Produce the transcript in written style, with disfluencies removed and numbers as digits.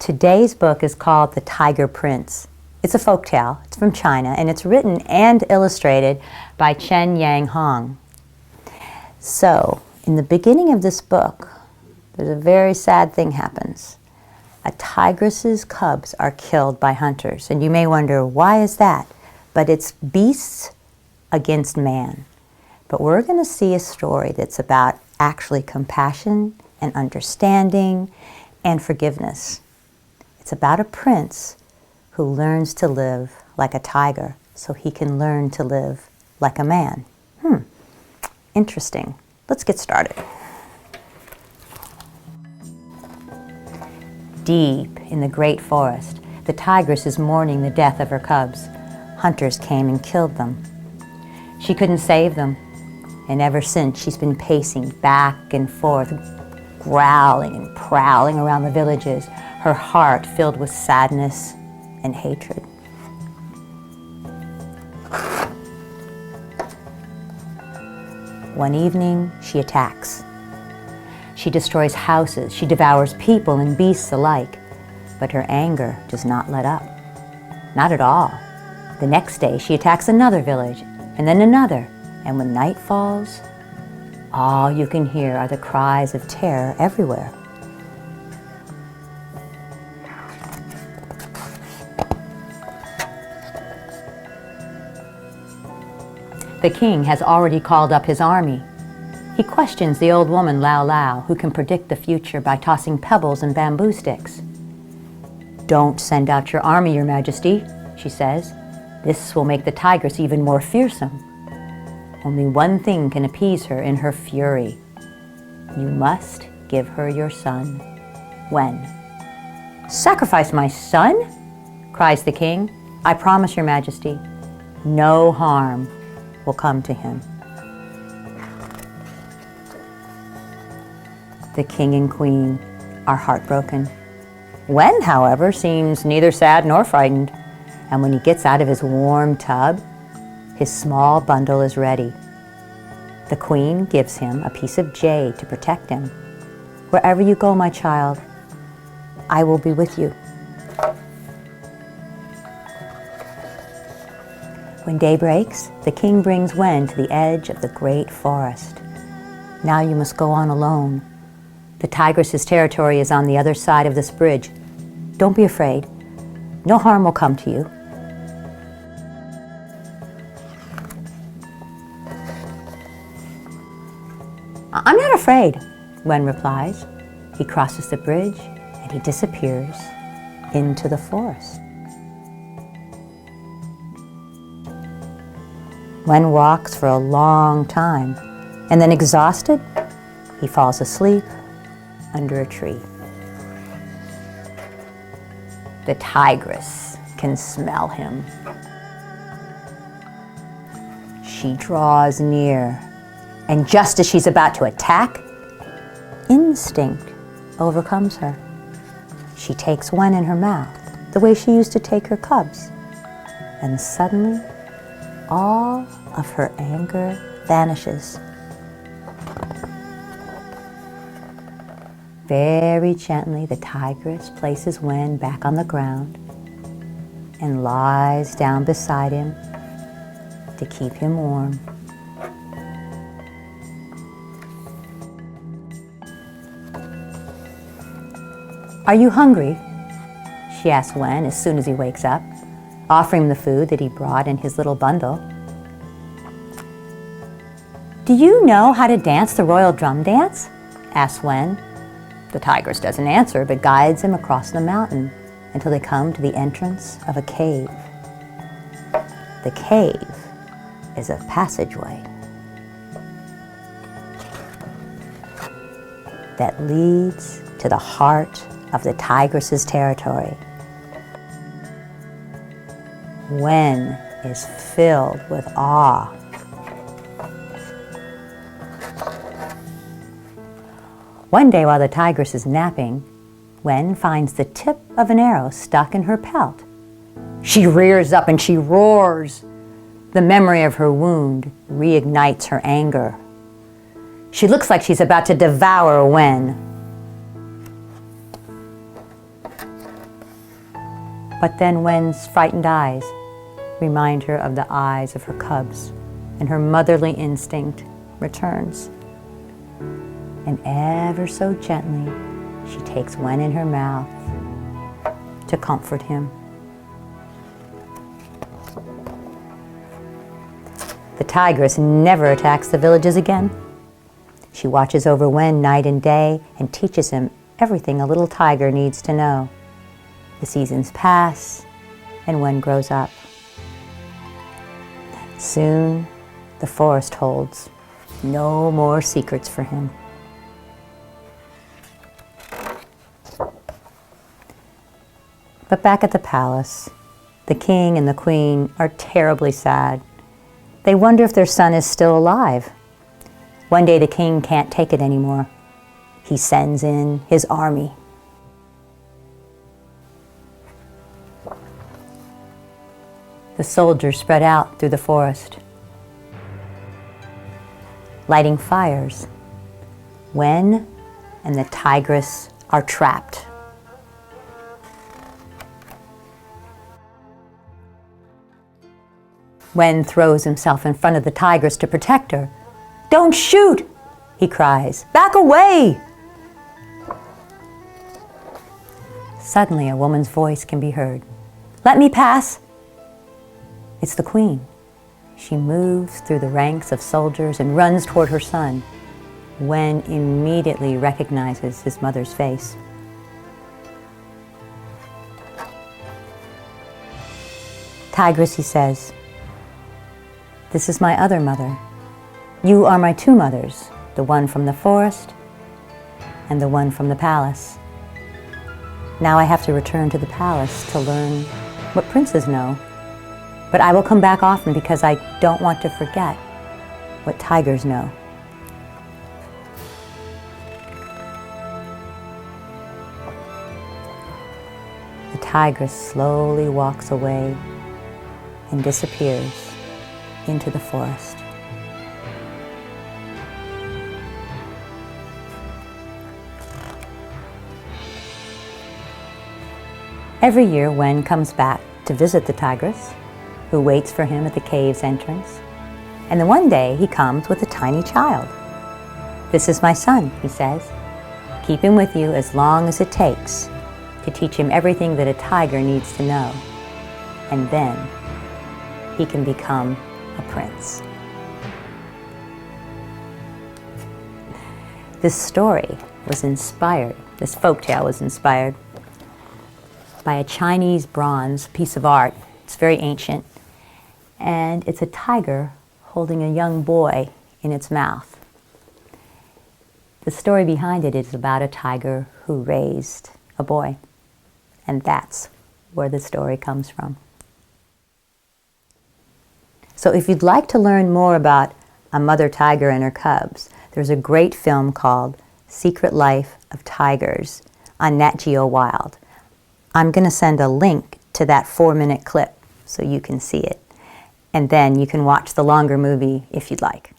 Today's book is called The Tiger Prince. It's a folk tale. It's from China, and it's written and illustrated by Chen Yang Hong. So, in the beginning of this book, there's a very sad thing happens. A tigress's cubs are killed by hunters, and you may wonder, why is that? But it's beasts against man. But we're going to see a story that's about actually compassion and understanding and forgiveness. It's about a prince who learns to live like a tiger so he can learn to live like a man. Interesting. Let's get started. Deep in the great forest, the tigress is mourning the death of her cubs. Hunters came and killed them. She couldn't save them, and ever since she's been pacing back and forth, growling and prowling around the villages, her heart filled with sadness and hatred. One evening, she attacks. She destroys houses, she devours people and beasts alike, but her anger does not let up. Not at all. The next day, she attacks another village, and then another, and when night falls, all you can hear are the cries of terror everywhere. The king has already called up his army. He questions the old woman Lao Lao, who can predict the future by tossing pebbles and bamboo sticks. "Don't send out your army, Your Majesty," she says. "This will make the tigress even more fearsome. Only one thing can appease her in her fury. You must give her your son." "When?" "Sacrifice my son?" cries the king. "I promise, Your Majesty, no harm will come to him." The king and queen are heartbroken. Wen, however, seems neither sad nor frightened, and when he gets out of his warm tub, his small bundle is ready. The queen gives him a piece of jade to protect him. "Wherever you go, my child, I will be with you." When day breaks, the king brings Wen to the edge of the great forest. "Now you must go on alone. The tigress's territory is on the other side of this bridge. Don't be afraid. No harm will come to you." "I'm not afraid," Wen replies. He crosses the bridge and he disappears into the forest. Wen walks for a long time, and then exhausted, he falls asleep under a tree. The tigress can smell him. She draws near, and just as she's about to attack, instinct overcomes her. She takes Wen in her mouth, the way she used to take her cubs, and suddenly, all of her anger vanishes. Very gently, the tigress places Wen back on the ground and lies down beside him to keep him warm. "Are you hungry?" she asks Wen as soon as he wakes up, offering him the food that he brought in his little bundle. "Do you know how to dance the royal drum dance?" asks Wen. The tigress doesn't answer, but guides him across the mountain until they come to the entrance of a cave. The cave is a passageway that leads to the heart of the tigress's territory. Wen is filled with awe. One day while the tigress is napping, Wen finds the tip of an arrow stuck in her pelt. She rears up and she roars. The memory of her wound reignites her anger. She looks like she's about to devour Wen. But then Wen's frightened eyes remind her of the eyes of her cubs, and her motherly instinct returns. And ever so gently, she takes Wen in her mouth to comfort him. The tigress never attacks the villages again. She watches over Wen night and day and teaches him everything a little tiger needs to know. The seasons pass, and Wen grows up. Soon, the forest holds no more secrets for him. But back at the palace, the king and the queen are terribly sad. They wonder if their son is still alive. One day the king can't take it anymore. He sends in his army. The soldiers spread out through the forest, lighting fires. Wen and the tigress are trapped. Wen throws himself in front of the tigress to protect her. "Don't shoot!" he cries. "Back away!" Suddenly, a woman's voice can be heard. "Let me pass!" It's the queen. She moves through the ranks of soldiers and runs toward her son. Wen immediately recognizes his mother's face. "Tigress," he says, "this is my other mother. You are my two mothers, the one from the forest and the one from the palace. Now I have to return to the palace to learn what princes know. But I will come back often because I don't want to forget what tigers know." The tigress slowly walks away and disappears into the forest. Every year, Wen comes back to visit the tigress, who waits for him at the cave's entrance. And then one day, he comes with a tiny child. "This is my son," he says. "Keep him with you as long as it takes to teach him everything that a tiger needs to know. And then he can become a prince." This story was inspired, this folktale was inspired by a Chinese bronze piece of art. It's very ancient, and it's a tiger holding a young boy in its mouth. The story behind it is about a tiger who raised a boy, and that's where the story comes from. So if you'd like to learn more about a mother tiger and her cubs, there's a great film called Secret Life of Tigers on Nat Geo Wild. I'm going to send a link to that 4-minute clip so you can see it. And then you can watch the longer movie if you'd like.